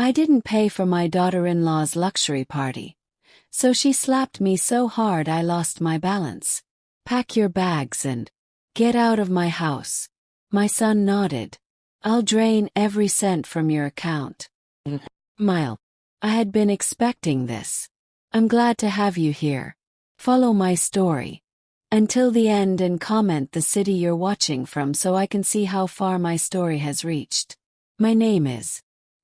I didn't pay for my daughter-in-law's luxury party, so she slapped me so hard I lost my balance. Pack your bags and get out of my house. My son nodded. I'll drain every cent from your account. Mile. I had been expecting this. I'm glad to have you here. Follow my story until the end and comment the city you're watching from so I can see how far my story has reached. My name is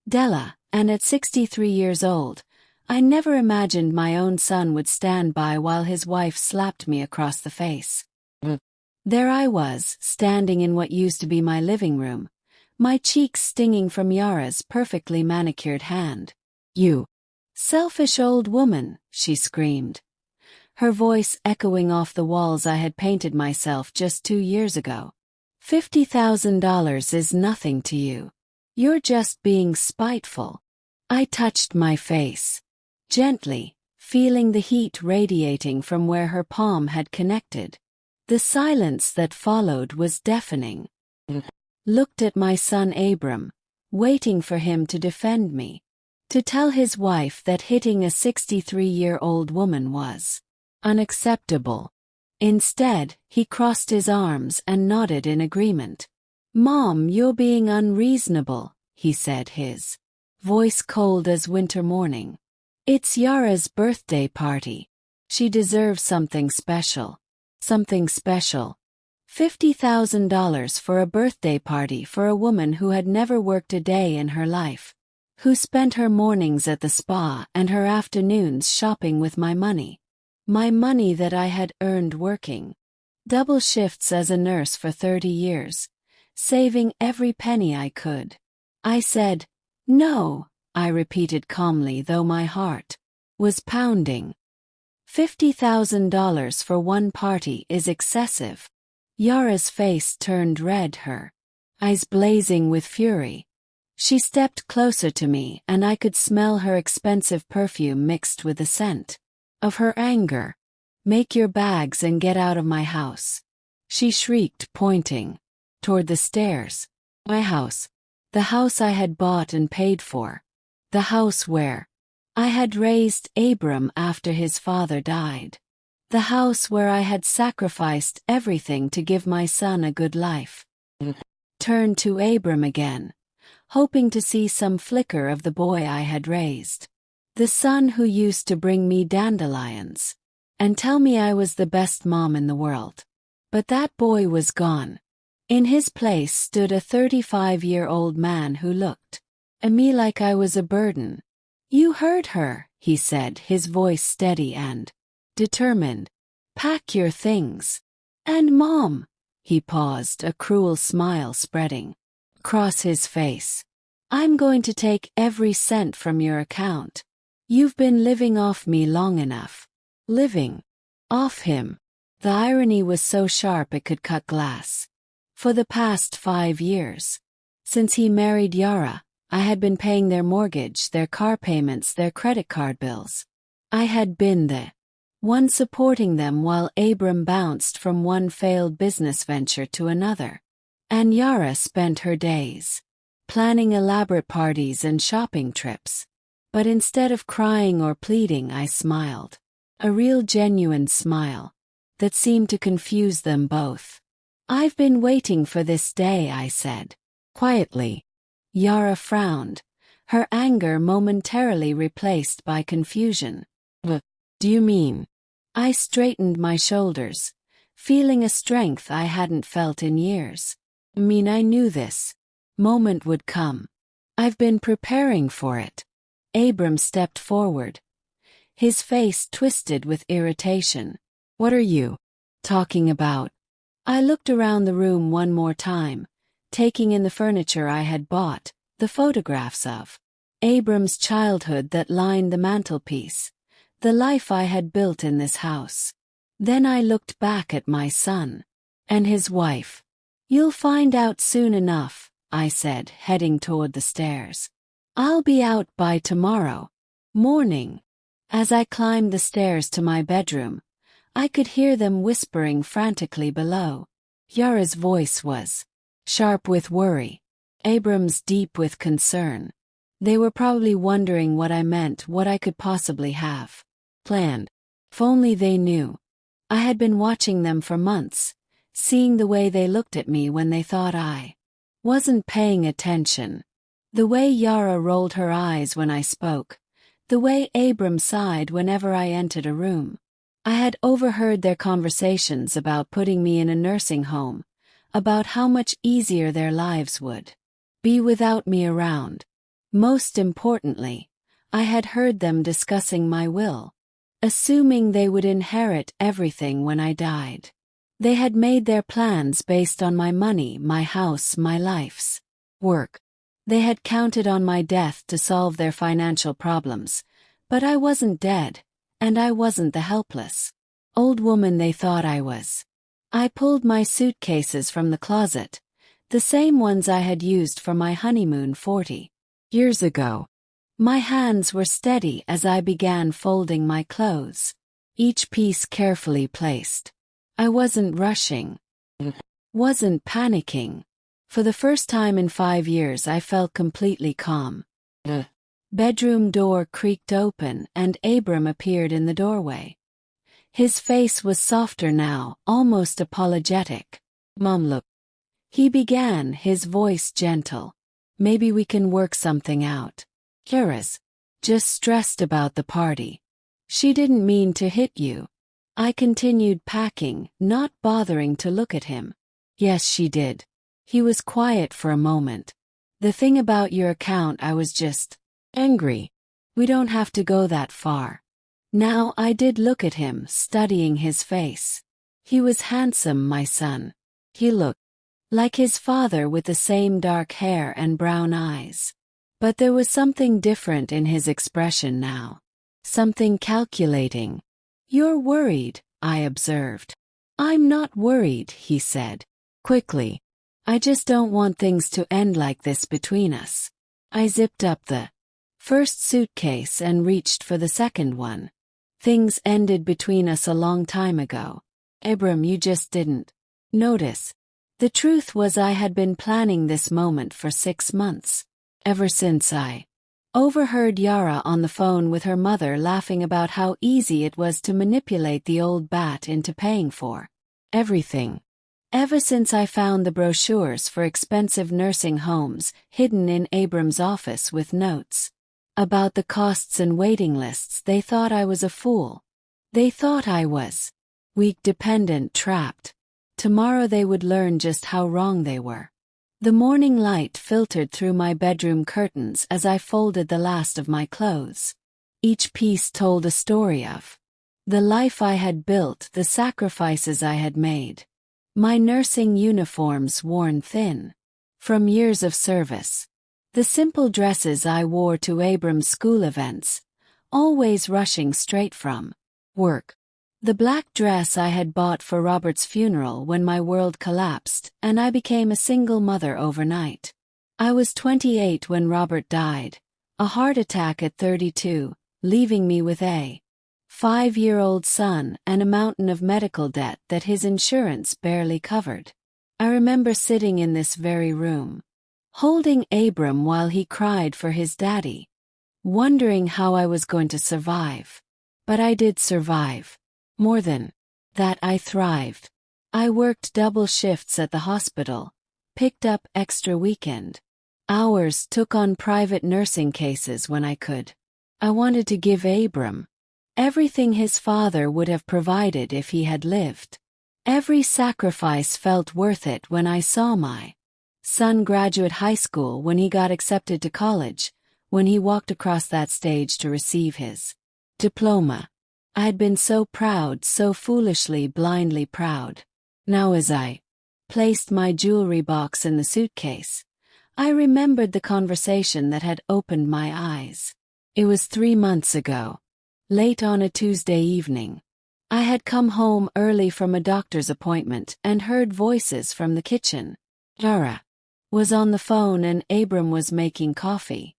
Della, and at 63 years old, I never imagined my own son would stand by while his wife slapped me across the face. There I was, standing in what used to be my living room, my cheeks stinging from Yara's perfectly manicured hand. You selfish old woman, she screamed, her voice echoing off the walls I had painted myself just 2 years ago. $50,000 is nothing to you. You're just being spiteful. I touched my face gently, feeling the heat radiating from where her palm had connected. The silence that followed was deafening. Looked at my son Abram, waiting for him to defend me, to tell his wife that hitting a 63-year-old woman was unacceptable. Instead, he crossed his arms and nodded in agreement. Mom, you're being unreasonable, he said, his voice cold as winter morning. It's Yara's birthday party. She deserves something special. Something special. $50,000 for a birthday party for a woman who had never worked a day in her life, who spent her mornings at the spa and her afternoons shopping with my money that I had earned working double shifts as a nurse for 30 years, saving every penny I could. I said, no, I repeated calmly though my heart was pounding. $50,000 for one party is excessive. Yara's face turned red, her eyes blazing with fury. She stepped closer to me and I could smell her expensive perfume mixed with the scent of her anger. Make your bags and get out of my house, she shrieked, pointing toward the stairs. My house. The house I had bought and paid for. The house where I had raised Abram after his father died. The house where I had sacrificed everything to give my son a good life. Turned to Abram again, hoping to see some flicker of the boy I had raised. The son who used to bring me dandelions and tell me I was the best mom in the world. But that boy was gone. In his place stood a 35-year-old man who looked at me like I was a burden. You heard her, he said, his voice steady and determined. Pack your things. And Mom, he paused, a cruel smile spreading across his face. I'm going to take every cent from your account. You've been living off me long enough. Living off him. The irony was so sharp it could cut glass. For the past 5 years, since he married Yara, I had been paying their mortgage, their car payments, their credit card bills. I had been the one supporting them while Abram bounced from one failed business venture to another. And Yara spent her days planning elaborate parties and shopping trips. But instead of crying or pleading, I smiled. A real genuine smile that seemed to confuse them both. I've been waiting for this day, I said quietly. Yara frowned, her anger momentarily replaced by confusion. What do you mean? I straightened my shoulders, feeling a strength I hadn't felt in years. I mean, I knew this moment would come. I've been preparing for it. Abram stepped forward, his face twisted with irritation. What are you talking about? I looked around the room one more time, taking in the furniture I had bought, the photographs of Abram's childhood that lined the mantelpiece, the life I had built in this house. Then I looked back at my son and his wife. You'll find out soon enough, I said, heading toward the stairs. I'll be out by tomorrow morning. As I climbed the stairs to my bedroom, I could hear them whispering frantically below. Yara's voice was sharp with worry, Abram's deep with concern. They were probably wondering what I meant, what I could possibly have planned. If only they knew. I had been watching them for months, seeing the way they looked at me when they thought I wasn't paying attention. The way Yara rolled her eyes when I spoke. The way Abram sighed whenever I entered a room. I had overheard their conversations about putting me in a nursing home, about how much easier their lives would be without me around. Most importantly, I had heard them discussing my will, assuming they would inherit everything when I died. They had made their plans based on my money, my house, my life's work. They had counted on my death to solve their financial problems, but I wasn't dead, and I wasn't the helpless old woman they thought I was. I pulled my suitcases from the closet, the same ones I had used for my honeymoon 40 years ago. My hands were steady as I began folding my clothes, each piece carefully placed. I wasn't rushing, wasn't panicking. For the first time in 5 years I felt completely calm. The bedroom door creaked open and Abram appeared in the doorway. His face was softer now, almost apologetic. "Mom, look," he began, his voice gentle. "Maybe we can work something out. Yara's just stressed about the party. She didn't mean to hit you." I continued packing, not bothering to look at him. "Yes, she did." He was quiet for a moment. "The thing about your account, I was just angry. We don't have to go that far." Now I did look at him, studying his face. He was handsome, my son. He looked like his father with the same dark hair and brown eyes. But there was something different in his expression now. Something calculating. "You're worried," I observed. "I'm not worried," he said quickly. "I just don't want things to end like this between us." I zipped up the first suitcase and reached for the second one. "Things ended between us a long time ago. Abram, you just didn't notice." The truth was I had been planning this moment for 6 months. Ever since I overheard Yara on the phone with her mother laughing about how easy it was to manipulate the old bat into paying for everything. Ever since I found the brochures for expensive nursing homes hidden in Abram's office with notes about the costs and waiting lists, they thought I was a fool. They thought I was weak, dependent, trapped. Tomorrow they would learn just how wrong they were. The morning light filtered through my bedroom curtains as I folded the last of my clothes. Each piece told a story of the life I had built, the sacrifices I had made. My nursing uniforms worn thin from years of service. The simple dresses I wore to Abram's school events, always rushing straight from work. The black dress I had bought for Robert's funeral when my world collapsed and I became a single mother overnight. I was 28 when Robert died, a heart attack at 32, leaving me with a 5-year-old son and a mountain of medical debt that his insurance barely covered. I remember sitting in this very room, holding Abram while he cried for his daddy, wondering how I was going to survive. But I did survive. More than that, I thrived. I worked double shifts at the hospital, picked up extra weekend hours, took on private nursing cases when I could. I wanted to give Abram everything his father would have provided if he had lived. Every sacrifice felt worth it when I saw my son graduate high school, when he got accepted to college, when he walked across that stage to receive his diploma. I had been so proud, so foolishly, blindly proud. Now as I placed my jewelry box in the suitcase, I remembered the conversation that had opened my eyes. It was 3 months ago, late on a Tuesday evening. I had come home early from a doctor's appointment and heard voices from the kitchen. Yara was on the phone and Abram was making coffee.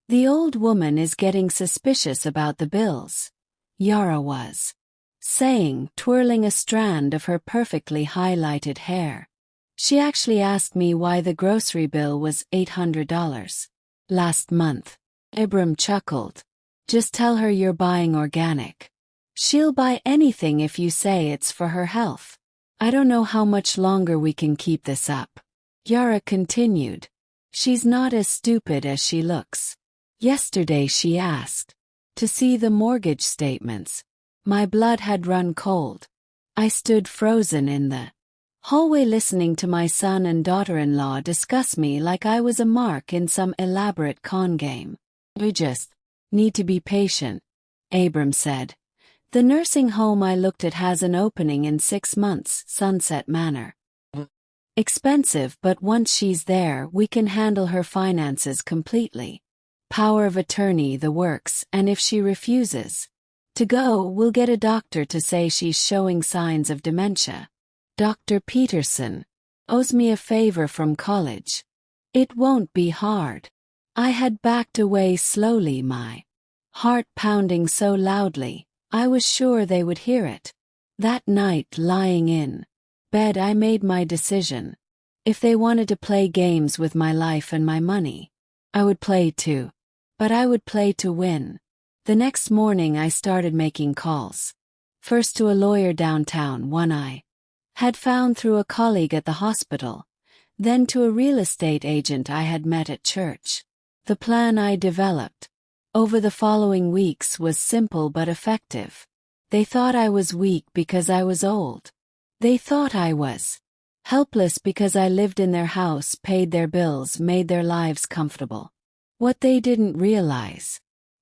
"The old woman is getting suspicious about the bills," Yara was saying, twirling a strand of her perfectly highlighted hair. "She actually asked me why the grocery bill was $800 last month." Abram chuckled. Just tell her you're buying organic. She'll buy anything if you say it's for her health. I don't know how much longer we can keep this up. Yara continued. She's not as stupid as she looks. Yesterday she asked to see the mortgage statements. My blood had run cold. I stood frozen in the hallway listening to my son and daughter-in-law discuss me like I was a mark in some elaborate con game. We just need to be patient, Abram said. The nursing home I looked at has an opening in 6 months, Sunset Manor. Expensive, but once she's there, we can handle her finances completely. Power of attorney, the works, and if she refuses to go, we'll get a doctor to say she's showing signs of dementia. Dr. Peterson owes me a favor from college. It won't be hard. I had backed away slowly, my heart pounding so loudly, I was sure they would hear it. That night, lying in bed, I made my decision. If they wanted to play games with my life and my money, I would play too. But I would play to win. The next morning I started making calls. First to a lawyer downtown, one I had found through a colleague at the hospital, then to a real estate agent I had met at church. The plan I developed over the following weeks was simple but effective. They thought I was weak because I was old. They thought I was helpless because I lived in their house, paid their bills, made their lives comfortable. What they didn't realize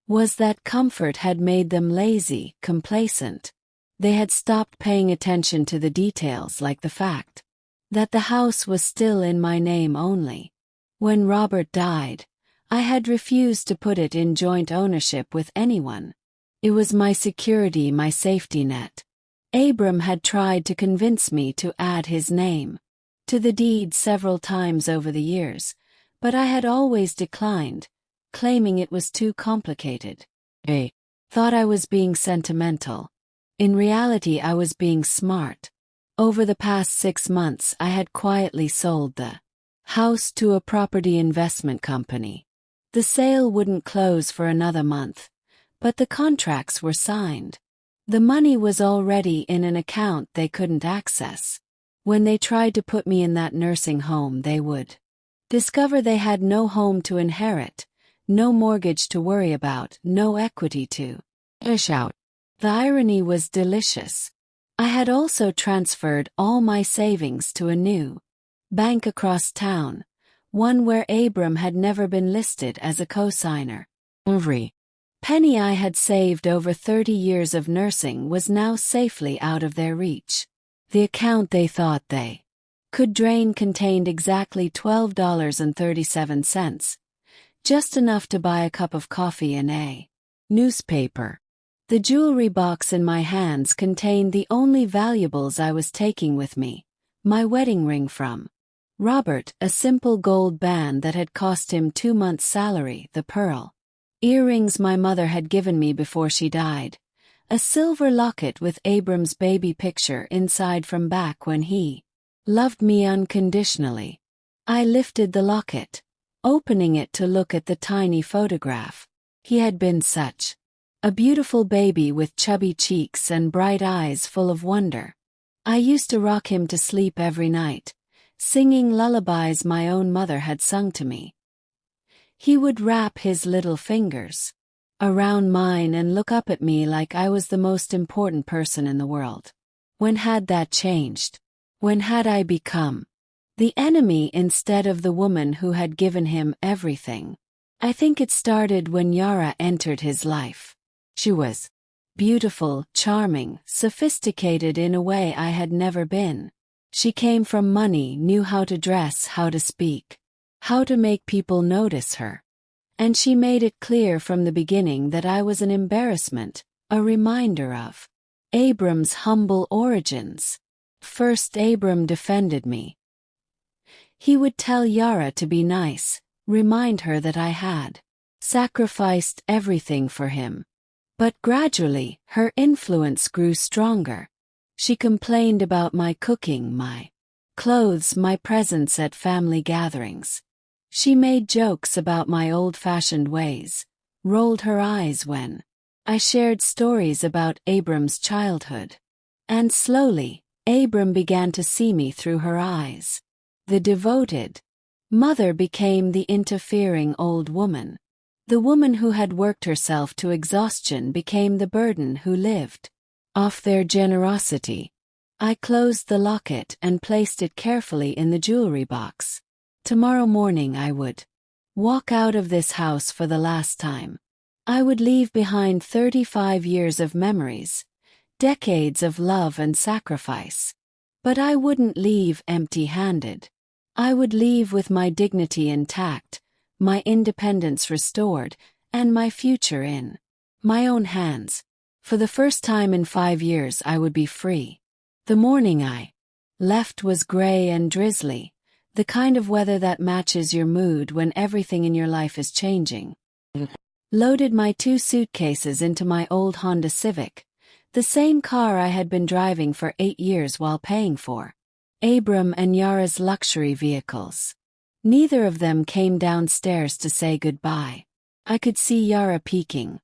was that comfort had made them lazy, complacent. They had stopped paying attention to the details, like the fact that the house was still in my name only. When Robert died, I had refused to put it in joint ownership with anyone. It was my security, my safety net. Abram had tried to convince me to add his name to the deed several times over the years, but I had always declined, claiming it was too complicated. I thought I was being sentimental. In reality, I was being smart. Over the past 6 months, I had quietly sold the house to a property investment company. The sale wouldn't close for another month, but the contracts were signed. The money was already in an account they couldn't access. When they tried to put me in that nursing home, they would discover they had no home to inherit, no mortgage to worry about, no equity to dish out. The irony was delicious. I had also transferred all my savings to a new bank across town, one where Abram had never been listed as a co-signer. Every penny I had saved over 30 years of nursing was now safely out of their reach. The account they thought they could drain contained exactly $12.37, just enough to buy a cup of coffee and a newspaper. The jewelry box in my hands contained the only valuables I was taking with me: my wedding ring from Robert, a simple gold band that had cost him 2 months' salary, the pearl earrings my mother had given me before she died, a silver locket with Abram's baby picture inside from back when he loved me unconditionally. I lifted the locket, opening it to look at the tiny photograph. He had been such a beautiful baby with chubby cheeks and bright eyes full of wonder. I used to rock him to sleep every night, singing lullabies my own mother had sung to me. He would wrap his little fingers around mine and look up at me like I was the most important person in the world. When had that changed? When had I become the enemy instead of the woman who had given him everything? I think it started when Yara entered his life. She was beautiful, charming, sophisticated in a way I had never been. She came from money, knew how to dress, how to speak, how to make people notice her. And she made it clear from the beginning that I was an embarrassment, a reminder of Abram's humble origins. First, Abram defended me. He would tell Yara to be nice, remind her that I had sacrificed everything for him. But gradually, her influence grew stronger. She complained about my cooking, my clothes, my presence at family gatherings. She made jokes about my old-fashioned ways, rolled her eyes when I shared stories about Abram's childhood. And slowly, Abram began to see me through her eyes. The devoted mother became the interfering old woman. The woman who had worked herself to exhaustion became the burden who lived off their generosity. I closed the locket and placed it carefully in the jewelry box. Tomorrow morning I would walk out of this house for the last time. I would leave behind 35 years of memories, decades of love and sacrifice. But I wouldn't leave empty-handed. I would leave with my dignity intact, my independence restored, and my future in my own hands. For the first time in 5 years I would be free. The morning I left was gray and drizzly, the kind of weather that matches your mood when everything in your life is changing. Loaded my 2 suitcases into my old Honda Civic, the same car I had been driving for 8 years while paying for Abram and Yara's luxury vehicles. Neither of them came downstairs to say goodbye. I could see Yara peeking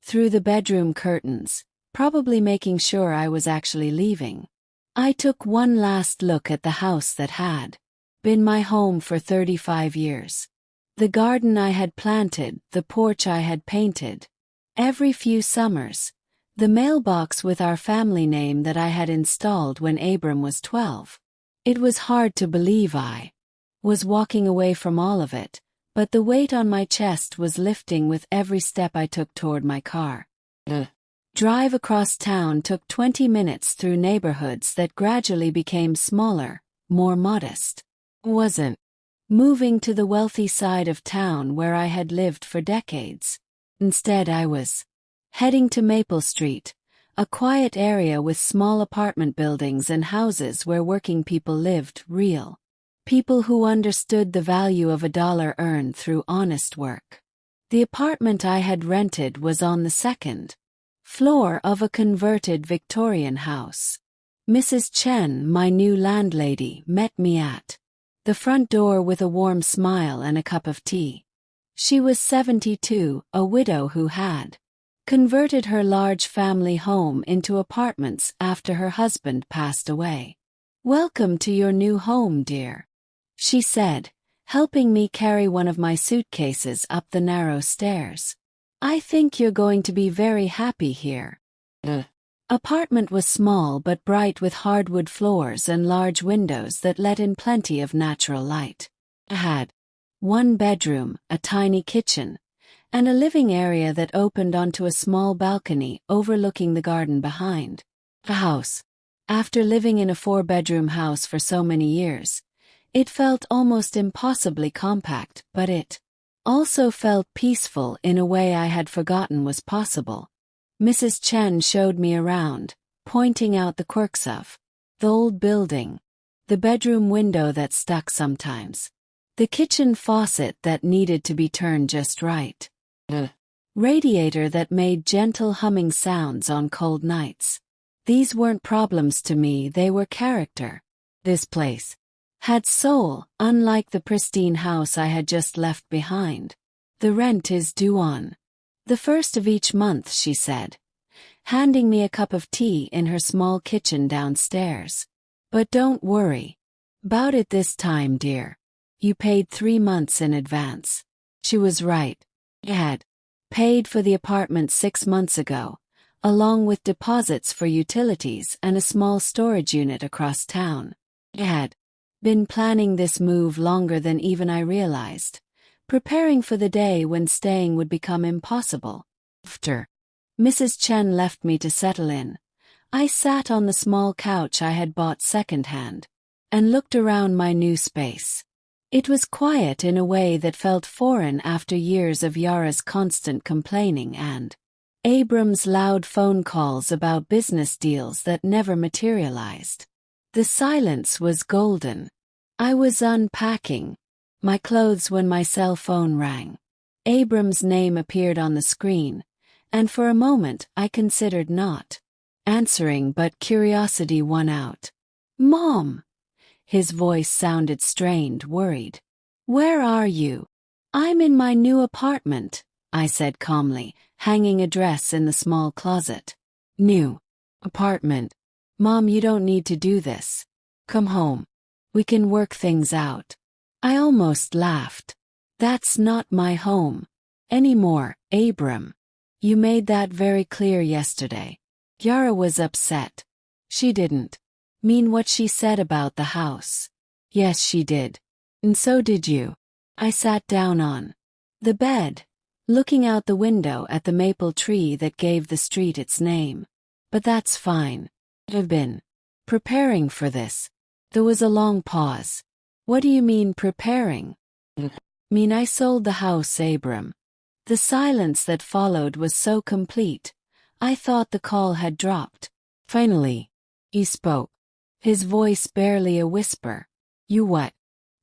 through the bedroom curtains, probably making sure I was actually leaving. I took one last look at the house that had been my home for 35 years. The garden I had planted, the porch I had painted every few summers, the mailbox with our family name that I had installed when Abram was 12. It was hard to believe I was walking away from all of it, but the weight on my chest was lifting with every step I took toward my car. Drive across town took 20 minutes through neighborhoods that gradually became smaller, more modest. Wasn't moving to the wealthy side of town where I had lived for decades. Instead I was heading to Maple Street, a quiet area with small apartment buildings and houses where working people lived, real people who understood the value of a dollar earned through honest work. The apartment I had rented was on the second floor of a converted Victorian house. Mrs. Chen, my new landlady, met me at the front door with a warm smile and a cup of tea. She was 72, a widow who had converted her large family home into apartments after her husband passed away. "Welcome to your new home, dear," she said, helping me carry one of my suitcases up the narrow stairs. "I think you're going to be very happy here." The apartment was small but bright with hardwood floors and large windows that let in plenty of natural light. It had one bedroom, a tiny kitchen, and a living area that opened onto a small balcony overlooking the garden behind the house. After living in a 4-bedroom house for so many years, it felt almost impossibly compact, but it also felt peaceful in a way I had forgotten was possible. Mrs. Chen showed me around, pointing out the quirks of the old building, the bedroom window that stuck sometimes, the kitchen faucet that needed to be turned just right, the radiator that made gentle humming sounds on cold nights. These weren't problems to me, they were character. This place had soul, unlike the pristine house I had just left behind. "The rent is due on the first of each month," she said, handing me a cup of tea in her small kitchen downstairs. "But don't worry about it this time, dear. You paid 3 months in advance." She was right. I had paid for the apartment 6 months ago, along with deposits for utilities and a small storage unit across town. I had been planning this move longer than even I realized, preparing for the day when staying would become impossible. After Mrs. Chen left me to settle in, I sat on the small couch I had bought secondhand and looked around my new space. It was quiet in a way that felt foreign after years of Yara's constant complaining and Abram's loud phone calls about business deals that never materialized. The silence was golden. I was unpacking my clothes when my cell phone rang. Abram's name appeared on the screen, and for a moment I considered not answering, but curiosity won out. "Mom!" His voice sounded strained, worried. "Where are you?" "I'm in my new apartment," I said calmly, hanging a dress in the small closet. New apartment. Mom, you don't need to do this. Come home. We can work things out. I almost laughed. That's not my home anymore, Abram. You made that very clear yesterday. Yara was upset. She didn't mean what she said about the house. Yes, she did. And so did you. I sat down on the bed, looking out the window at the maple tree that gave the street its name. But that's fine. I've been preparing for this. There was a long pause. What do you mean preparing? Mean I sold the house, Abram. The silence that followed was so complete, I thought the call had dropped. Finally, he spoke, his voice barely a whisper. You what?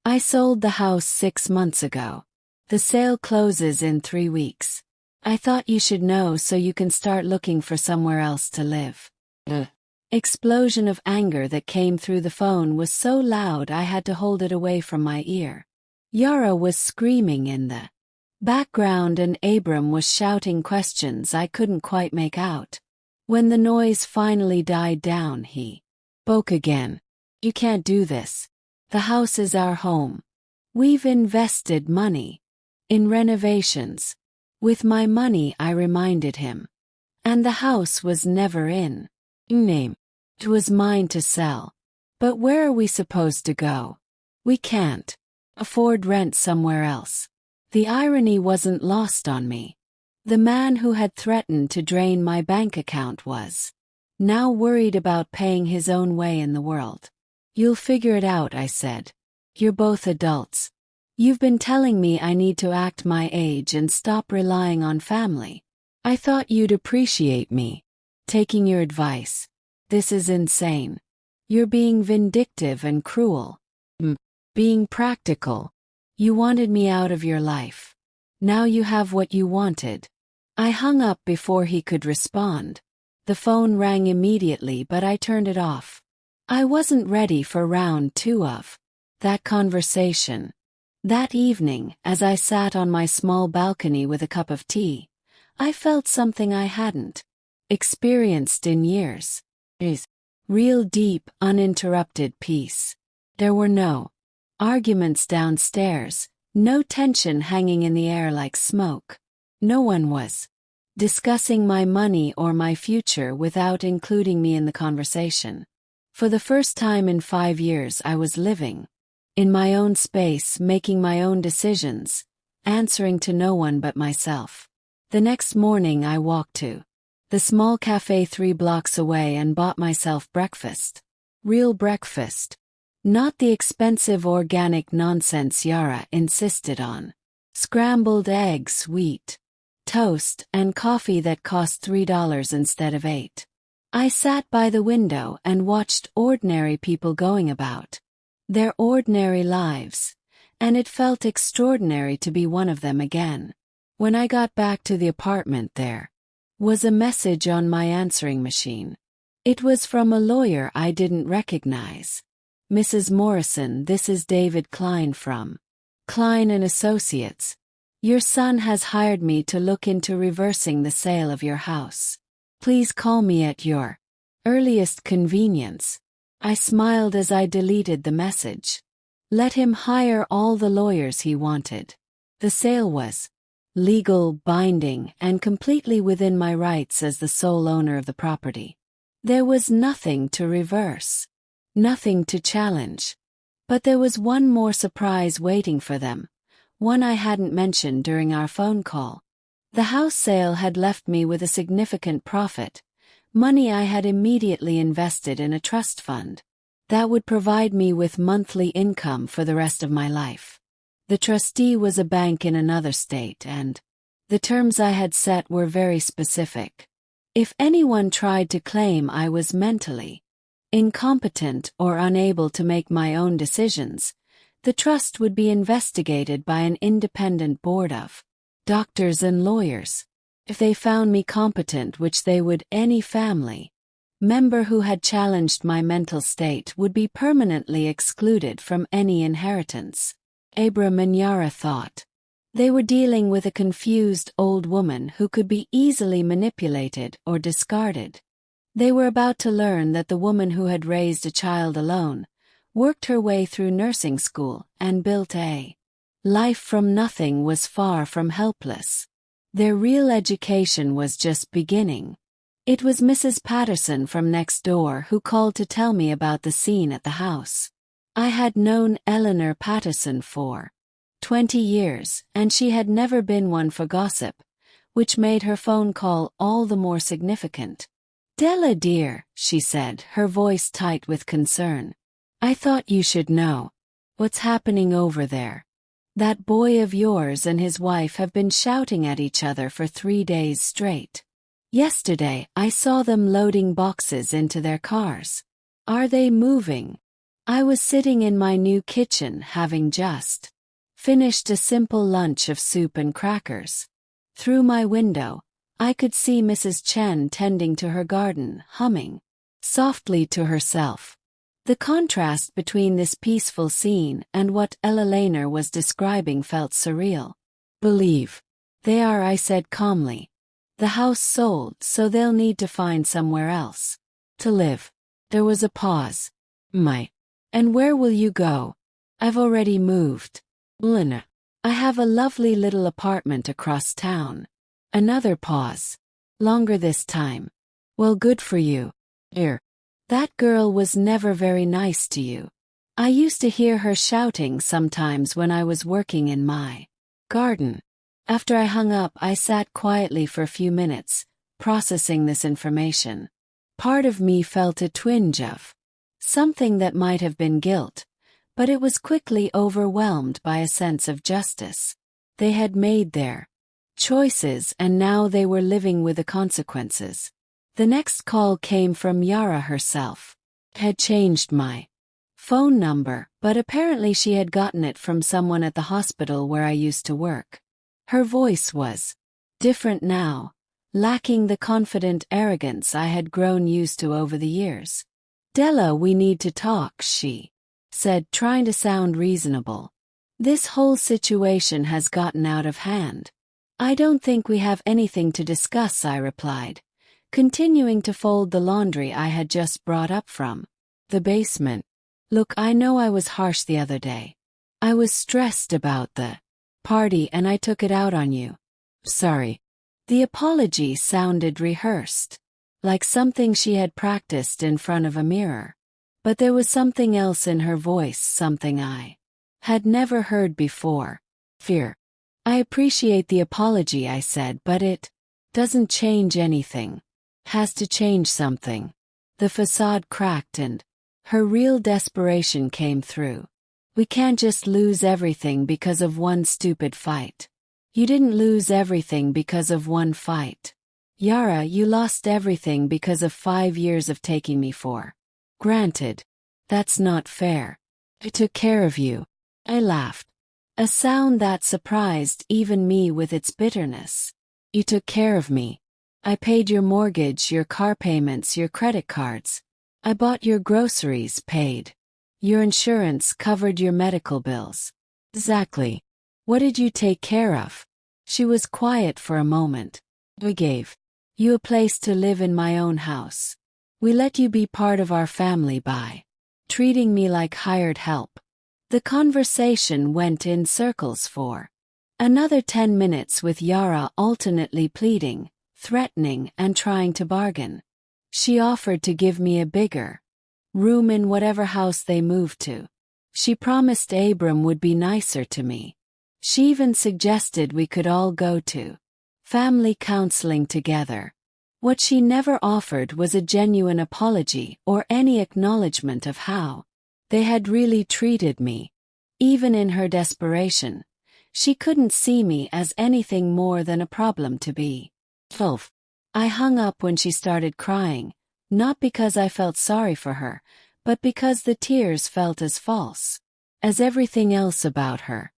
I sold the house 6 months ago. The sale closes in 3 weeks. I thought you should know so you can start looking for somewhere else to live. The explosion of anger that came through the phone was so loud I had to hold it away from my ear. Yara was screaming in the background and Abram was shouting questions I couldn't quite make out. When the noise finally died down, he spoke again. You can't do this. The house is our home. We've invested money in renovations. With my money, I reminded him. And the house was never in name. It was mine to sell. But where are we supposed to go? We can't afford rent somewhere else. The irony wasn't lost on me. The man who had threatened to drain my bank account was now worried about paying his own way in the world. You'll figure it out, I said. You're both adults. You've been telling me I need to act my age and stop relying on family. I thought you'd appreciate me taking your advice. This is insane. You're being vindictive and cruel. Being practical. You wanted me out of your life. Now you have what you wanted. I hung up before he could respond. The phone rang immediately, but I turned it off. I wasn't ready for round 2 of that conversation. That evening, as I sat on my small balcony with a cup of tea, I felt something I hadn't experienced in years. Real deep, uninterrupted peace. There were no arguments downstairs, no tension hanging in the air like smoke. No one was discussing my money or my future without including me in the conversation. For the first time in 5 years, I was living in my own space, making my own decisions, answering to no one but myself. The next morning I walked to the small cafe 3 blocks away and bought myself breakfast. Real breakfast. Not the expensive organic nonsense Yara insisted on. Scrambled eggs, wheat, toast, and coffee that cost $3 instead of $8. I sat by the window and watched ordinary people going about their ordinary lives, and it felt extraordinary to be one of them again. When I got back to the apartment, there was a message on my answering machine. It was from a lawyer I didn't recognize. Mrs. Morrison, this is David Klein from Klein & Associates. Your son has hired me to look into reversing the sale of your house. Please call me at your earliest convenience. I smiled as I deleted the message. Let him hire all the lawyers he wanted. The sale was legal, binding, and completely within my rights as the sole owner of the property. There was nothing to reverse, nothing to challenge. But there was one more surprise waiting for them, one I hadn't mentioned during our phone call. The house sale had left me with a significant profit, money I had immediately invested in a trust fund that would provide me with monthly income for the rest of my life. The trustee was a bank in another state, and the terms I had set were very specific. If anyone tried to claim I was mentally incompetent or unable to make my own decisions, the trust would be investigated by an independent board of doctors and lawyers. If they found me competent, which they would, any family member who had challenged my mental state would be permanently excluded from any inheritance. Abram and Yara thought They were dealing with a confused old woman who could be easily manipulated or discarded. They were about to learn that the woman who had raised a child alone, worked her way through nursing school, and built a life from nothing was far from helpless. Their real education was just beginning. It was Mrs. Patterson from next door who called to tell me about the scene at the house. I had known Eleanor Patterson for 20 years, and she had never been one for gossip, which made her phone call all the more significant. "Della dear," she said, her voice tight with concern. "I thought you should know. What's happening over there? That boy of yours and his wife have been shouting at each other for 3 days straight. Yesterday, I saw them loading boxes into their cars. Are they moving?" I was sitting in my new kitchen having just finished a simple lunch of soup and crackers. Through my window, I could see Mrs. Chen tending to her garden, humming softly to herself. The contrast between this peaceful scene and what Ella Lehner was describing felt surreal. "Believe they are," I said calmly. "The house sold, so they'll need to find somewhere else to live." There was a pause. And where will you go?" "I've already moved. Lena. I have a lovely little apartment across town." Another pause. Longer this time. "Well, good for you. That girl was never very nice to you. I used to hear her shouting sometimes when I was working in my garden." After I hung up, I sat quietly for a few minutes, processing this information. Part of me felt a twinge of something that might have been guilt, but it was quickly overwhelmed by a sense of justice. They had made their choices and now they were living with the consequences. The next call came from Yara herself. Had changed my phone number, but apparently she had gotten it from someone at the hospital where I used to work. Her voice was different now, lacking the confident arrogance I had grown used to over the years. "Della, we need to talk," she said, trying to sound reasonable. "This whole situation has gotten out of hand." "I don't think we have anything to discuss," I replied, continuing to fold the laundry I had just brought up from the basement. "Look, I know I was harsh the other day. I was stressed about the party and I took it out on you. Sorry." The apology sounded rehearsed, like something she had practiced in front of a mirror. But there was something else in her voice, something I had never heard before. Fear. "I appreciate the apology," I said, "but it doesn't change anything. Has to change something." The facade cracked and her real desperation came through. "We can't just lose everything because of one stupid fight." "You didn't lose everything because of one fight. Yara, you lost everything because of 5 years of taking me for granted. That's not fair. I took care of you." I laughed. A sound that surprised even me with its bitterness. "You took care of me. I paid your mortgage, your car payments, your credit cards. I bought your groceries, paid your insurance, covered your medical bills." "Exactly. What did you take care of?" She was quiet for a moment. "We gave you a place to live in my own house. We let you be part of our family by treating me like hired help." The conversation went in circles for another 10 minutes with Yara alternately pleading, threatening, and trying to bargain. She offered to give me a bigger room in whatever house they moved to. She promised Abram would be nicer to me. She even suggested we could all go to family counseling together. What she never offered was a genuine apology or any acknowledgement of how they had really treated me. Even in her desperation, she couldn't see me as anything more than a problem to be solved. I hung up when she started crying, not because I felt sorry for her, but because the tears felt as false as everything else about her.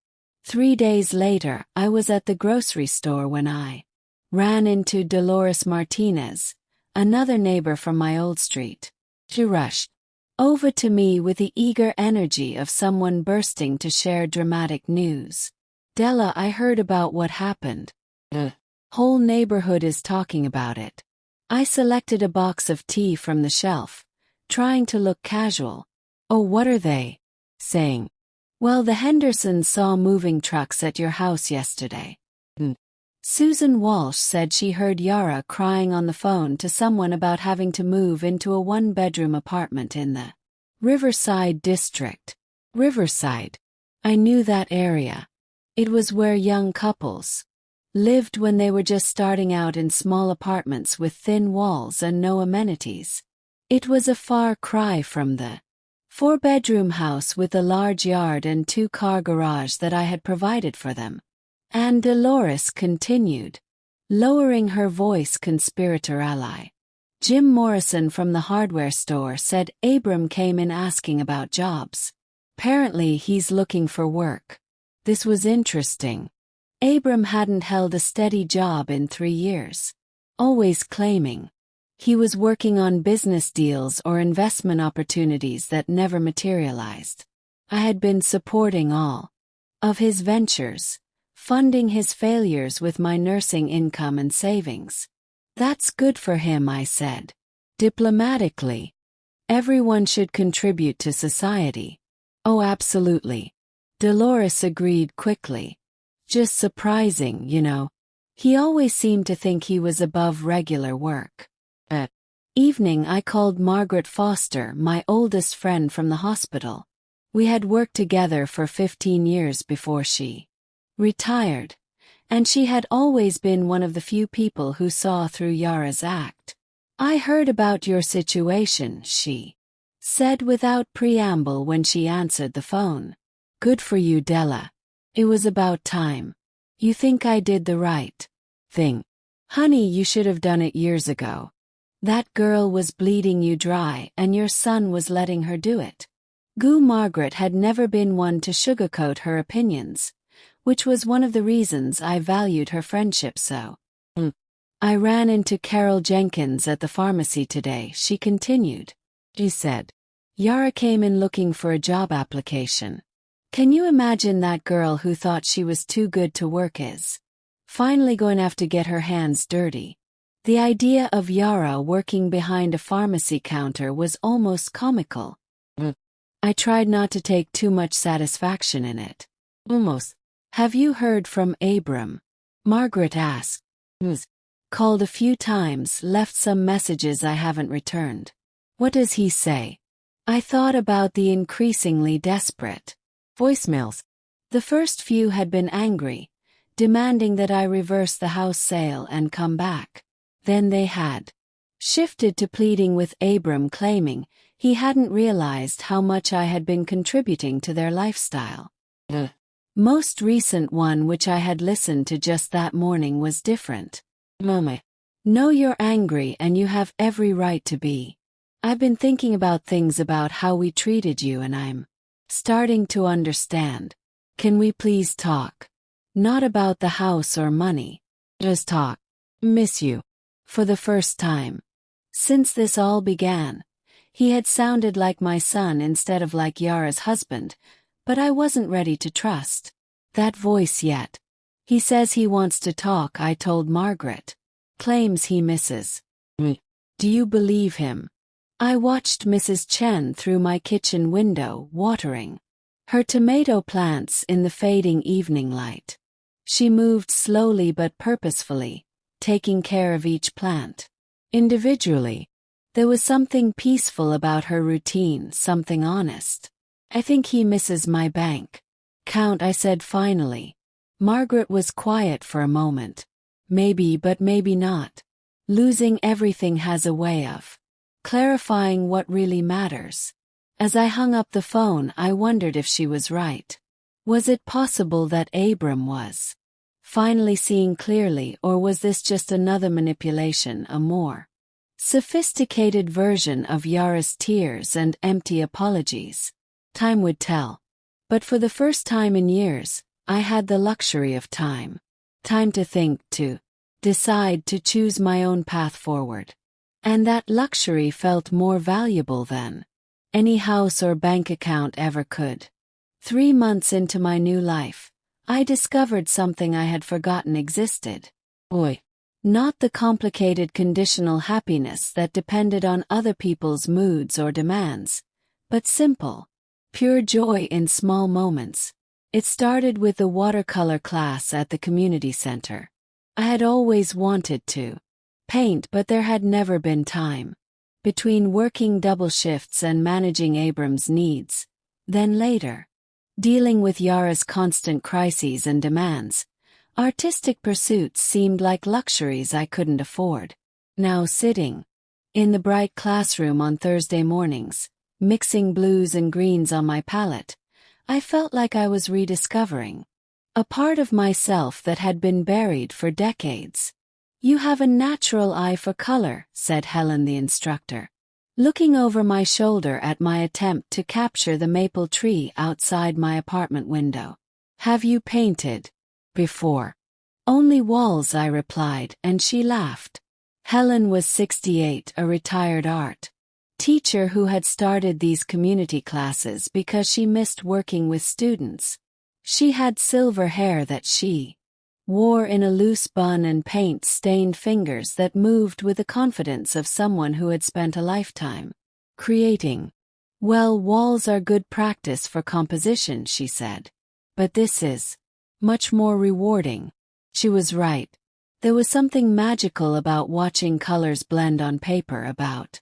3 days later, I was at the grocery store when I ran into Dolores Martinez, another neighbor from my old street. She rushed over to me with the eager energy of someone bursting to share dramatic news. Della, I heard about what happened. The whole neighborhood is talking about it. I selected a box of tea from the shelf, trying to look casual. Oh, what are they saying? Well, the Hendersons saw moving trucks at your house yesterday. Susan Walsh said she heard Yara crying on the phone to someone about having to move into a one-bedroom apartment in the Riverside district. Riverside. I knew that area. It was where young couples lived when they were just starting out in small apartments with thin walls and no amenities. It was a far cry from the four-bedroom house with a large yard and two-car garage that I had provided for them. And Dolores continued, lowering her voice. Conspirator ally Jim Morrison from the hardware store said Abram came in asking about jobs. Apparently he's looking for work. This was interesting. Abram hadn't held a steady job in 3 years, always claiming he was working on business deals or investment opportunities that never materialized. I had been supporting all of his ventures, funding his failures with my nursing income and savings. That's good for him, I said, diplomatically. Everyone should contribute to society. Oh, absolutely. Dolores agreed quickly. Just surprising, you know. He always seemed to think he was above regular work. At evening, I called Margaret Foster, my oldest friend from the hospital. We had worked together for 15 years before she retired, and she had always been one of the few people who saw through Yara's act. I heard about your situation, she said without preamble when she answered the phone. Good for you, Della. It was about time. You think I did the right thing? Honey, you should have done it years ago. That girl was bleeding you dry and your son was letting her do it. Margaret had never been one to sugarcoat her opinions, which was one of the reasons I valued her friendship so. I ran into Carol Jenkins at the pharmacy today, she continued. She said, Yara came in looking for a job application. Can you imagine that girl who thought she was too good to work is finally going to have to get her hands dirty? The idea of Yara working behind a pharmacy counter was almost comical. I tried not to take too much satisfaction in it. Almost. Have you heard from Abram? Margaret asked. Called a few times, left some messages I haven't returned. What does he say? I thought about the increasingly desperate voicemails. The first few had been angry, demanding that I reverse the house sale and come back. Then they had shifted to pleading with Abram, claiming he hadn't realized how much I had been contributing to their lifestyle. The most recent one, which I had listened to just that morning, was different. Mama, know you're angry and you have every right to be. I've been thinking about things about how we treated you and I'm starting to understand. Can we please talk? Not about the house or money. Just talk. Miss you. For the first time since this all began, he had sounded like my son instead of like Yara's husband, but I wasn't ready to trust that voice yet. He says he wants to talk, I told Margaret. Claims he misses me. Do you believe him? I watched Mrs. Chen through my kitchen window, watering her tomato plants in the fading evening light. She moved slowly but purposefully, taking care of each plant individually. There was something peaceful about her routine, something honest. I think he misses my bank account, I said finally. Margaret was quiet for a moment. Maybe, but maybe not. Losing everything has a way of clarifying what really matters. As I hung up the phone, I wondered if she was right. Was it possible that Abram was finally seeing clearly, or was this just another manipulation, a more sophisticated version of Yara's tears and empty apologies? Time would tell. But for the first time in years, I had the luxury of time. Time to think, to decide, to choose my own path forward. And that luxury felt more valuable than any house or bank account ever could. 3 months into my new life, I discovered something I had forgotten existed. Oi. Not the complicated conditional happiness that depended on other people's moods or demands, but simple, pure joy in small moments. It started with the watercolor class at the community center. I had always wanted to paint, but there had never been time. Between working double shifts and managing Abram's needs, then later, dealing with Yara's constant crises and demands, artistic pursuits seemed like luxuries I couldn't afford. Now sitting in the bright classroom on Thursday mornings, mixing blues and greens on my palette, I felt like I was rediscovering a part of myself that had been buried for decades. You have a natural eye for color, said Helen the instructor, looking over my shoulder at my attempt to capture the maple tree outside my apartment window. Have you painted before? Only walls, I replied, and she laughed. Helen was 68, a retired art teacher who had started these community classes because she missed working with students. She had silver hair that she wore in a loose bun and paint-stained fingers that moved with the confidence of someone who had spent a lifetime creating. Well, walls are good practice for composition, she said. But this is much more rewarding. She was right. There was something magical about watching colors blend on paper, about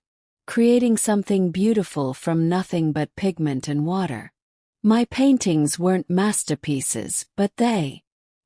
creating something beautiful from nothing but pigment and water. My paintings weren't masterpieces, but they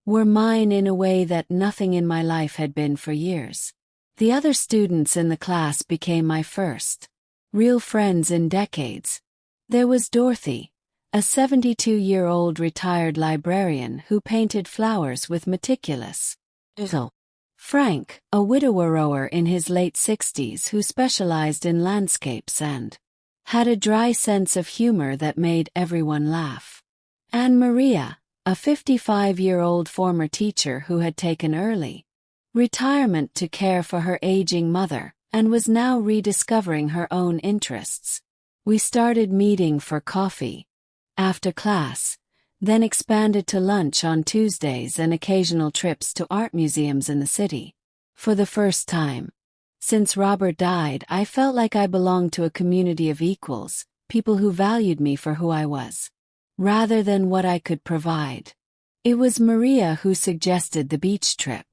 were mine in a way that nothing in my life had been for years. The other students in the class became my first real friends in decades. There was Dorothy, a 72-year-old retired librarian who painted flowers with meticulous detail. Frank, a widower in his late 60s who specialized in landscapes and had a dry sense of humor that made everyone laugh. And Maria, a 55-year-old former teacher who had taken early retirement to care for her aging mother and was now rediscovering her own interests. We started meeting for coffee after class, then expanded to lunch on Tuesdays and occasional trips to art museums in the city. For the first time since Robert died, I felt like I belonged to a community of equals, people who valued me for who I was, rather than what I could provide. It was Maria who suggested the beach trip.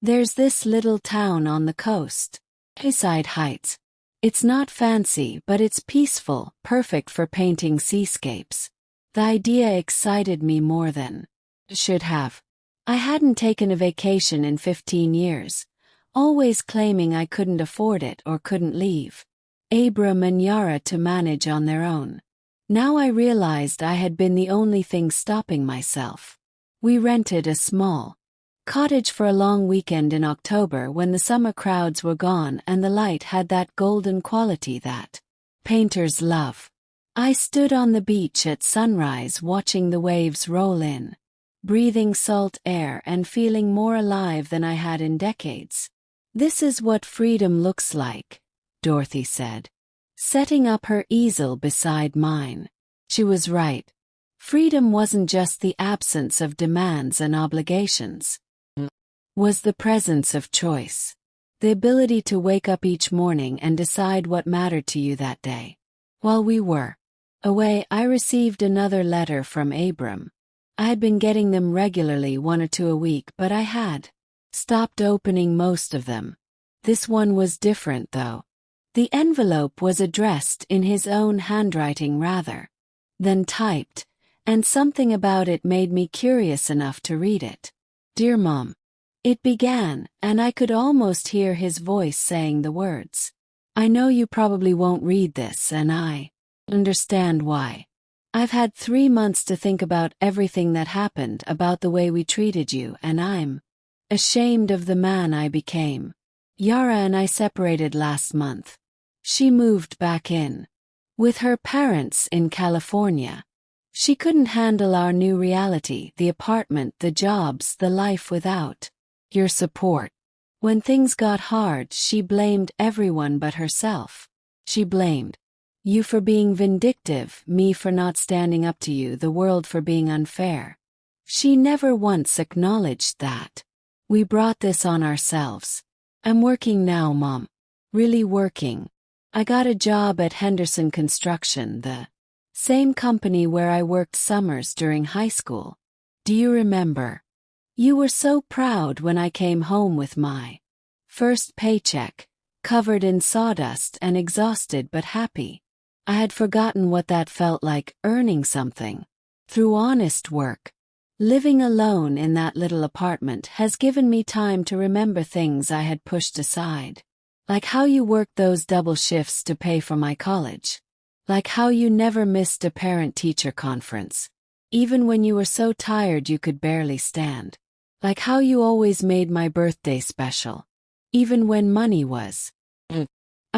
There's this little town on the coast, Hayside Heights. It's not fancy, but it's peaceful, perfect for painting seascapes. The idea excited me more than should have. I hadn't taken a vacation in 15 years, always claiming I couldn't afford it or couldn't leave Abram and Yara to manage on their own. Now I realized I had been the only thing stopping myself. We rented a small cottage for a long weekend in October when the summer crowds were gone and the light had that golden quality that painters love. I stood on the beach at sunrise watching the waves roll in, breathing salt air and feeling more alive than I had in decades. This is what freedom looks like, Dorothy said, setting up her easel beside mine. She was right. Freedom wasn't just the absence of demands and obligations. It was the presence of choice. The ability to wake up each morning and decide what mattered to you that day. While we were away, I received another letter from Abram. I had been getting them regularly, 1 or 2 a week, but I had stopped opening most of them. This one was different, though. The envelope was addressed in his own handwriting rather than typed, and something about it made me curious enough to read it. Dear Mom. It began, and I could almost hear his voice saying the words. I know you probably won't read this, and I understand why. I've had 3 months to think about everything that happened, about the way we treated you, and I'm ashamed of the man I became. Yara and I separated last month. She moved back in with her parents in California. She couldn't handle our new reality, the apartment, the jobs, the life without your support. When things got hard, she blamed everyone but herself. She blamed you for being vindictive, me for not standing up to you, the world for being unfair. She never once acknowledged that. We brought this on ourselves. I'm working now, Mom. Really working. I got a job at Henderson Construction, the same company where I worked summers during high school. Do you remember? You were so proud when I came home with my first paycheck, covered in sawdust and exhausted but happy. I had forgotten what that felt like, earning something through honest work. Living alone in that little apartment has given me time to remember things I had pushed aside. Like how you worked those double shifts to pay for my college. Like how you never missed a parent-teacher conference, even when you were so tired you could barely stand. Like how you always made my birthday special, even when money was. I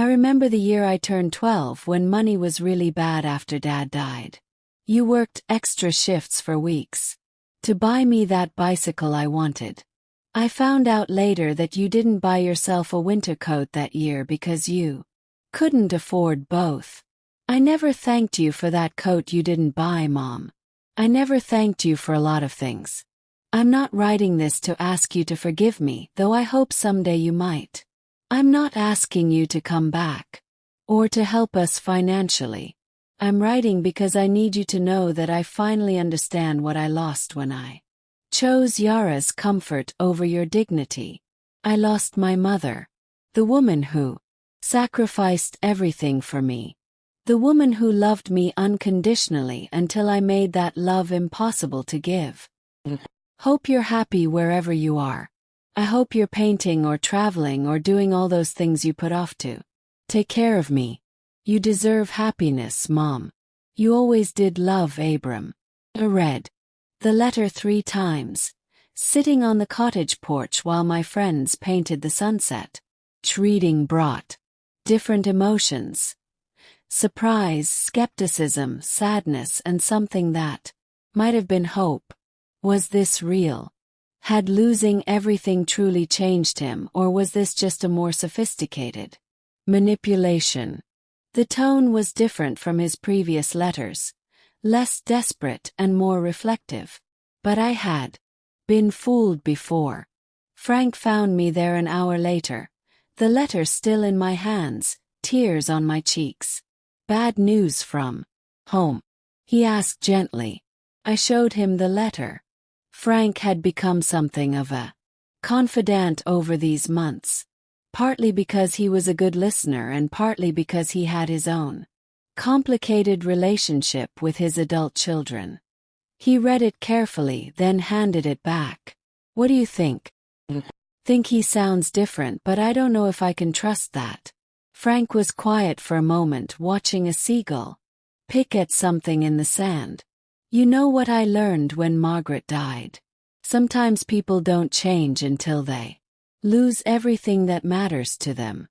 remember the year I turned 12 when money was really bad after Dad died. You worked extra shifts for weeks to buy me that bicycle I wanted. I found out later that you didn't buy yourself a winter coat that year because you couldn't afford both. I never thanked you for that coat you didn't buy, Mom. I never thanked you for a lot of things. I'm not writing this to ask you to forgive me, though I hope someday you might. I'm not asking you to come back or to help us financially. I'm writing because I need you to know that I finally understand what I lost when I chose Yara's comfort over your dignity. I lost my mother, the woman who sacrificed everything for me, the woman who loved me unconditionally until I made that love impossible to give. Hope you're happy wherever you are. I hope you're painting or traveling or doing all those things you put off to. Take care of me. You deserve happiness, Mom. You always did love, Abram. I read the letter 3 times, sitting on the cottage porch while my friends painted the sunset. Each reading brought different emotions. Surprise, skepticism, sadness, and something that might have been hope. Was this real? Had losing everything truly changed him, or was this just a more sophisticated manipulation? The tone was different from his previous letters, less desperate and more reflective. But I had been fooled before. Frank found me there an hour later, the letter still in my hands, tears on my cheeks. Bad news from home? He asked gently. I showed him the letter. Frank had become something of a confidant over these months, partly because he was a good listener and partly because he had his own complicated relationship with his adult children. He read it carefully, then handed it back. What do you think? Think he sounds different, but I don't know if I can trust that. Frank was quiet for a moment, watching a seagull pick at something in the sand. You know what I learned when Margaret died? Sometimes people don't change until they lose everything that matters to them.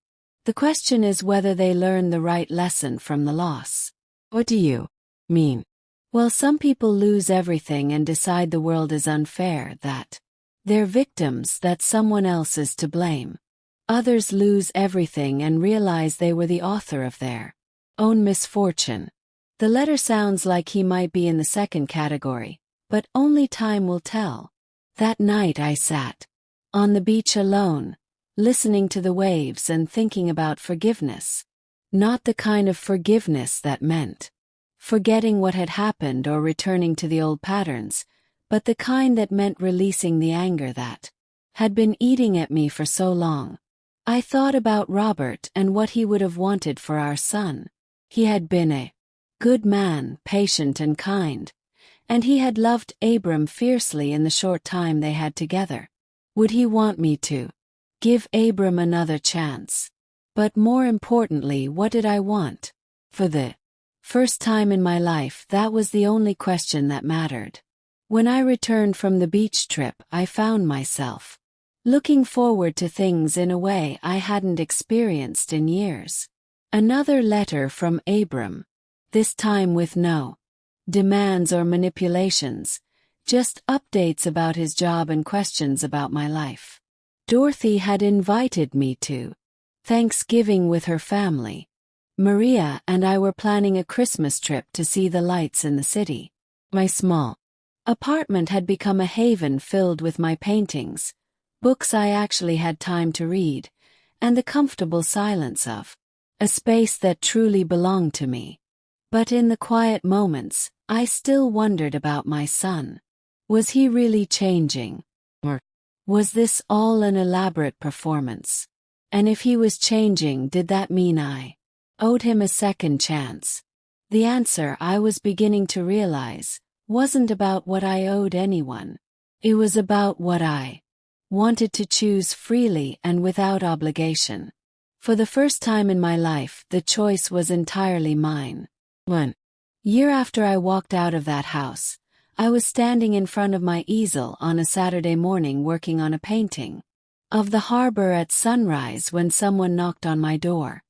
The question is whether they learn the right lesson from the loss. What do you mean? Well, some people lose everything and decide the world is unfair, that they're victims, that someone else is to blame. Others lose everything and realize they were the author of their own misfortune. The letter sounds like he might be in the second category, but only time will tell. That night I sat on the beach alone, listening to the waves and thinking about forgiveness. Not the kind of forgiveness that meant forgetting what had happened or returning to the old patterns, but the kind that meant releasing the anger that had been eating at me for so long. I thought about Robert and what he would have wanted for our son. He had been a good man, patient and kind, and he had loved Abram fiercely in the short time they had together. Would he want me to give Abram another chance? But more importantly, what did I want? For the first time in my life, that was the only question that mattered. When I returned from the beach trip, I found myself looking forward to things in a way I hadn't experienced in years. Another letter from Abram. This time with no demands or manipulations, just updates about his job and questions about my life. Dorothy had invited me to Thanksgiving with her family. Maria and I were planning a Christmas trip to see the lights in the city. My small apartment had become a haven filled with my paintings, books I actually had time to read, and the comfortable silence of a space that truly belonged to me. But in the quiet moments, I still wondered about my son. Was he really changing? Or was this all an elaborate performance? And if he was changing, did that mean I owed him a second chance? The answer, I was beginning to realize, wasn't about what I owed anyone. It was about what I wanted to choose freely and without obligation. For the first time in my life, the choice was entirely mine. 1 year after I walked out of that house, I was standing in front of my easel on a Saturday morning working on a painting of the harbor at sunrise when someone knocked on my door.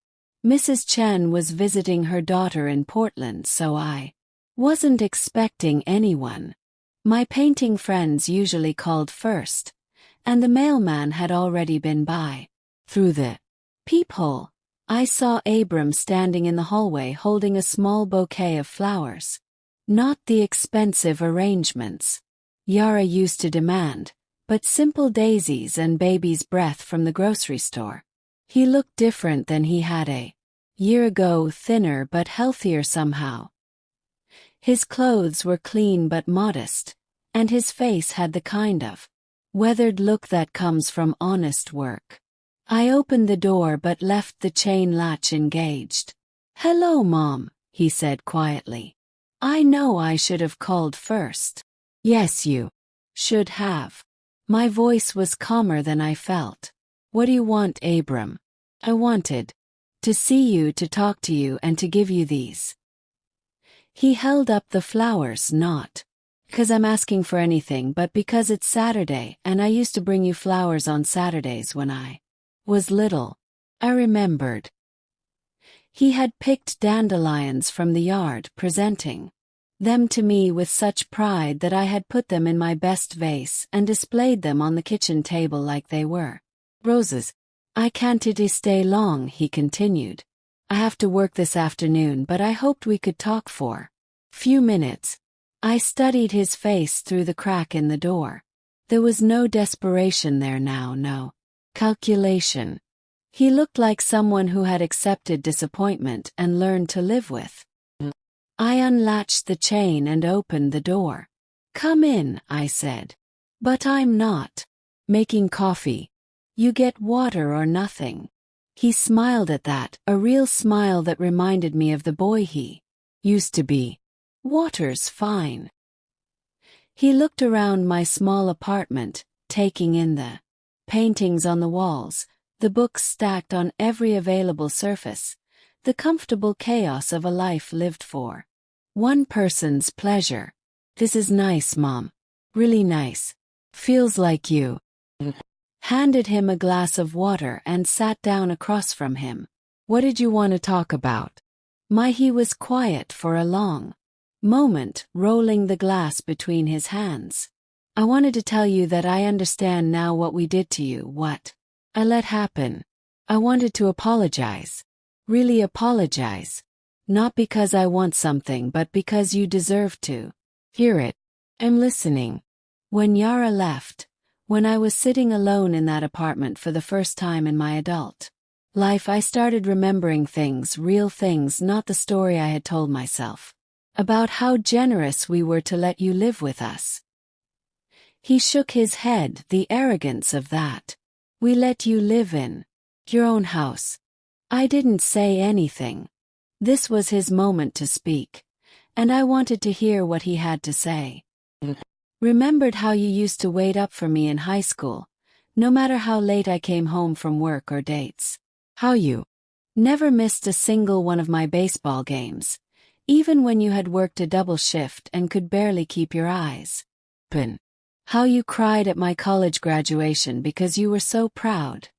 Mrs. Chen was visiting her daughter in Portland, so I wasn't expecting anyone. My painting friends usually called first, and the mailman had already been by. Through the peephole, I saw Abram standing in the hallway holding a small bouquet of flowers. Not the expensive arrangements Yara used to demand, but simple daisies and baby's breath from the grocery store. He looked different than he had a year ago, thinner but healthier somehow. His clothes were clean but modest, and his face had the kind of weathered look that comes from honest work. I opened the door but left the chain latch engaged. "Hello, Mom," he said quietly. "I know I should have called first." "Yes, you should have." My voice was calmer than I felt. "What do you want, Abram?" "I wanted to see you, to talk to you, and to give you these." He held up the flowers, not because I'm asking for anything, but because it's Saturday and I used to bring you flowers on Saturdays when I was little. I remembered. He had picked dandelions from the yard, presenting them to me with such pride that I had put them in my best vase and displayed them on the kitchen table like they were roses. "I can't stay long," he continued. "I have to work this afternoon, but I hoped we could talk for few minutes." I studied his face through the crack in the door. There was no desperation there now, no calculation. He looked like someone who had accepted disappointment and learned to live with. I unlatched the chain and opened the door. "Come in," I said. "But I'm not making coffee. You get water or nothing." He smiled at that, a real smile that reminded me of the boy he used to be. "Water's fine." He looked around my small apartment, taking in the paintings on the walls, the books stacked on every available surface, the comfortable chaos of a life lived for one person's pleasure. "This is nice, Mom. Really nice. Feels like you." Handed him a glass of water and sat down across from him. "What did you want to talk about?" He was quiet for a long moment, rolling the glass between his hands. "I wanted to tell you that I understand now what we did to you, what I let happen. I wanted to apologize. Really apologize. Not because I want something, but because you deserve to hear it. I'm listening." When Yara left, when I was sitting alone in that apartment for the first time in my adult life, I started remembering things, real things, not the story I had told myself, about how generous we were to let you live with us. He shook his head, the arrogance of that. "We let you live in your own house." I didn't say anything. This was his moment to speak, and I wanted to hear what he had to say. "Remembered how you used to wait up for me in high school, no matter how late I came home from work or dates. How you never missed a single one of my baseball games, even when you had worked a double shift and could barely keep your eyes open. How you cried at my college graduation because you were so proud."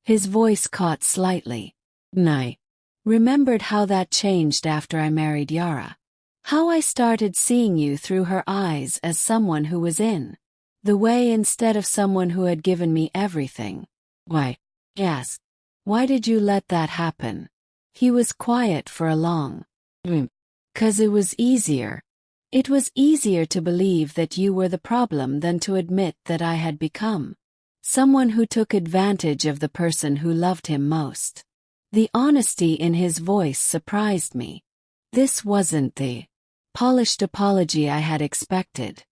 His voice caught slightly. "I remembered how that changed after I married Yara. How I started seeing you through her eyes as someone who was in the way instead of someone who had given me everything." "Why?" "Yes. Why did you let that happen?" He was quiet for a long "'Cause it was easier. It was easier to believe that you were the problem than to admit that I had become someone who took advantage of the person who loved him most. The honesty in his voice surprised me. This wasn't the polished apology I had expected,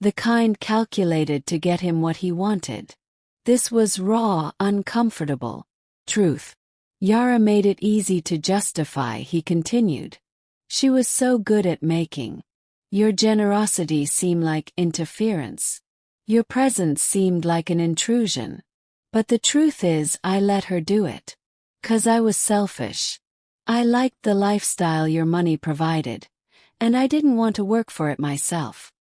the kind calculated to get him what he wanted. This was raw, uncomfortable truth. Yara made it easy to justify, he continued. She was so good at making your generosity seem like interference. Your presence seemed like an intrusion. But the truth is, I let her do it. 'Cause I was selfish. I liked the lifestyle your money provided, and I didn't want to work for it myself.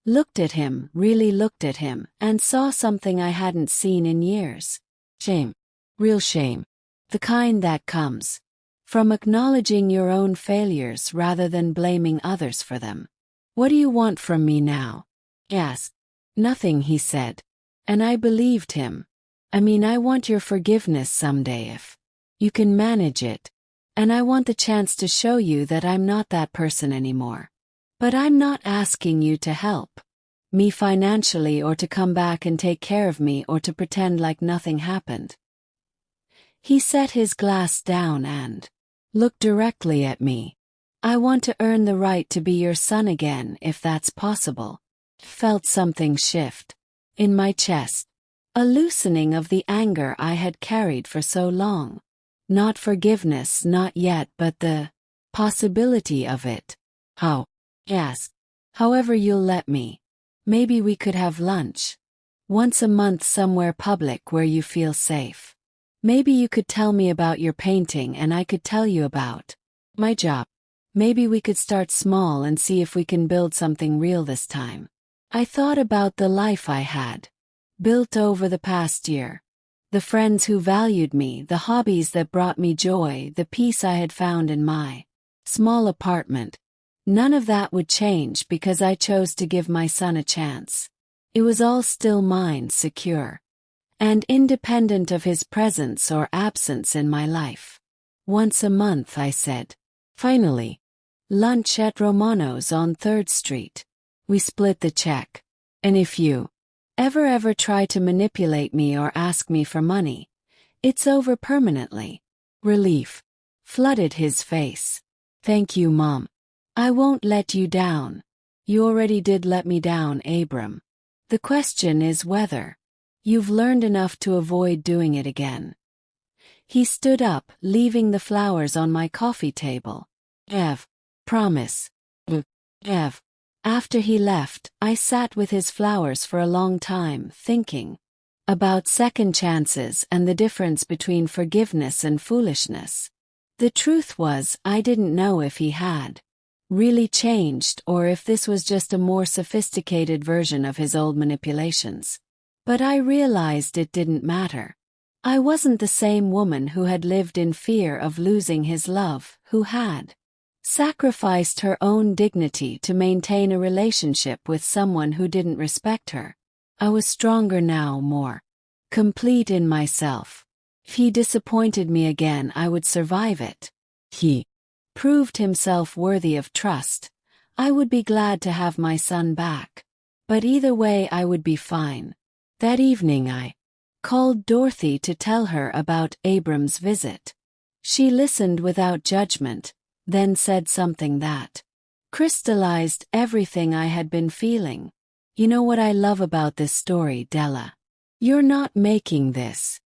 Looked at him, really looked at him, and saw something I hadn't seen in years. Shame. Real shame. The kind that comes from acknowledging your own failures rather than blaming others for them. What do you want from me now? Asked. Nothing, he said. And I believed him. I want your forgiveness someday if you can manage it. And I want the chance to show you that I'm not that person anymore. But I'm not asking you to help me financially or to come back and take care of me or to pretend like nothing happened. He set his glass down and looked directly at me. I want to earn the right to be your son again if that's possible. Felt something shift in my chest. A loosening of the anger I had carried for so long. Not forgiveness, not yet, but the possibility of it. How? Asked. However you'll let me. Maybe we could have lunch once a month somewhere public where you feel safe. Maybe you could tell me about your painting and I could tell you about my job. Maybe we could start small and see if we can build something real this time. I thought about the life I had built over the past year. The friends who valued me, the hobbies that brought me joy, the peace I had found in my small apartment. None of that would change because I chose to give my son a chance. It was all still mine, secure and independent of his presence or absence in my life. Once a month, I said. Finally. Lunch at Romano's on 3rd Street. We split the check. And if you ever try to manipulate me or ask me for money, it's over permanently. Relief flooded his face. Thank you, Mom. I won't let you down. You already did let me down, Abram. The question is whether you've learned enough to avoid doing it again. He stood up, leaving the flowers on my coffee table. Ev. Promise. Ev. After he left, I sat with his flowers for a long time, thinking about second chances and the difference between forgiveness and foolishness. The truth was, I didn't know if he had really changed or if this was just a more sophisticated version of his old manipulations. But I realized it didn't matter. I wasn't the same woman who had lived in fear of losing his love, who had sacrificed her own dignity to maintain a relationship with someone who didn't respect her. I was stronger now, more complete in myself. If he disappointed me again, I would survive it. He proved himself worthy of trust. I would be glad to have my son back. But either way, I would be fine. That evening I called Dorothy to tell her about Abram's visit. She listened without judgment, then said something that crystallized everything I had been feeling. You know what I love about this story, Della? You're not making this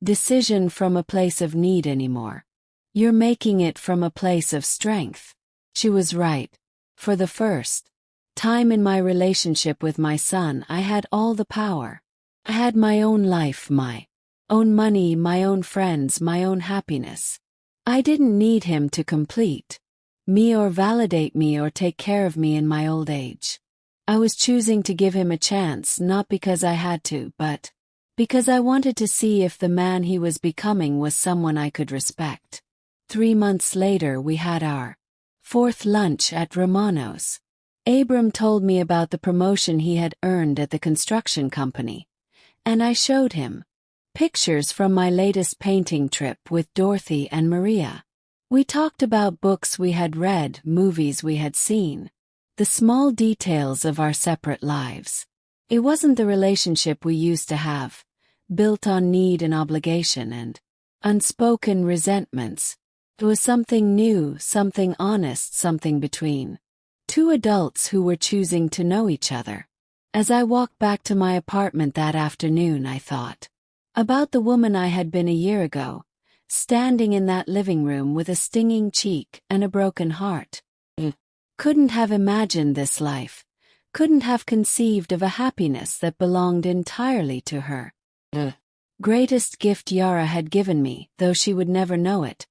decision from a place of need anymore. You're making it from a place of strength. She was right. For the first time in my relationship with my son, I had all the power. I had my own life, my own money, my own friends, my own happiness. I didn't need him to complete me or validate me or take care of me in my old age. I was choosing to give him a chance, not because I had to, but because I wanted to see if the man he was becoming was someone I could respect. 3 months later, we had our 4th lunch at Romano's. Abram told me about the promotion he had earned at the construction company, and I showed him pictures from my latest painting trip with Dorothy and Maria. We talked about books we had read, movies we had seen, the small details of our separate lives. It wasn't the relationship we used to have, built on need and obligation and unspoken resentments. It was something new, something honest, something between two adults who were choosing to know each other. As I walked back to my apartment that afternoon, I thought about the woman I had been a year ago, standing in that living room with a stinging cheek and a broken heart. Couldn't have imagined this life, couldn't have conceived of a happiness that belonged entirely to her. The greatest gift Yara had given me, though she would never know it,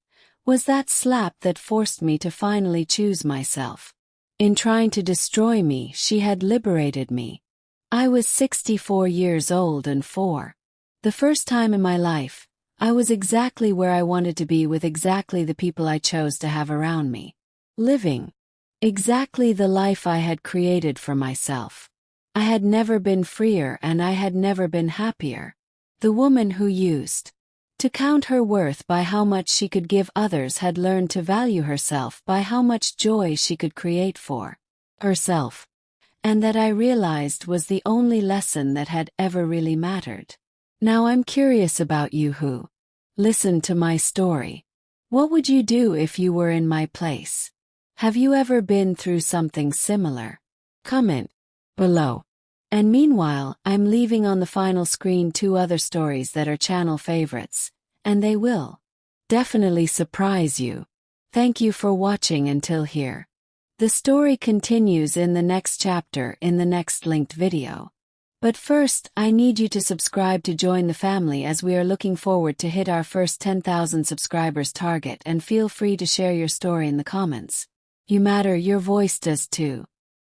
was that slap that forced me to finally choose myself. In trying to destroy me, she had liberated me. I was 64 years old and for the first time in my life, I was exactly where I wanted to be with exactly the people I chose to have around me. Living exactly the life I had created for myself. I had never been freer and I had never been happier. The woman who used to count her worth by how much she could give others had learned to value herself by how much joy she could create for herself. And that I realized was the only lesson that had ever really mattered. Now I'm curious about you who listen to my story. What would you do if you were in my place? Have you ever been through something similar? Comment below. And meanwhile, I'm leaving on the final screen 2 other stories that are channel favorites, and they will definitely surprise you. Thank you for watching until here. The story continues in the next chapter in the next linked video. But first, I need you to subscribe to join the family as we are looking forward to hit our first 10,000 subscribers target, and feel free to share your story in the comments. You matter, your voice does too.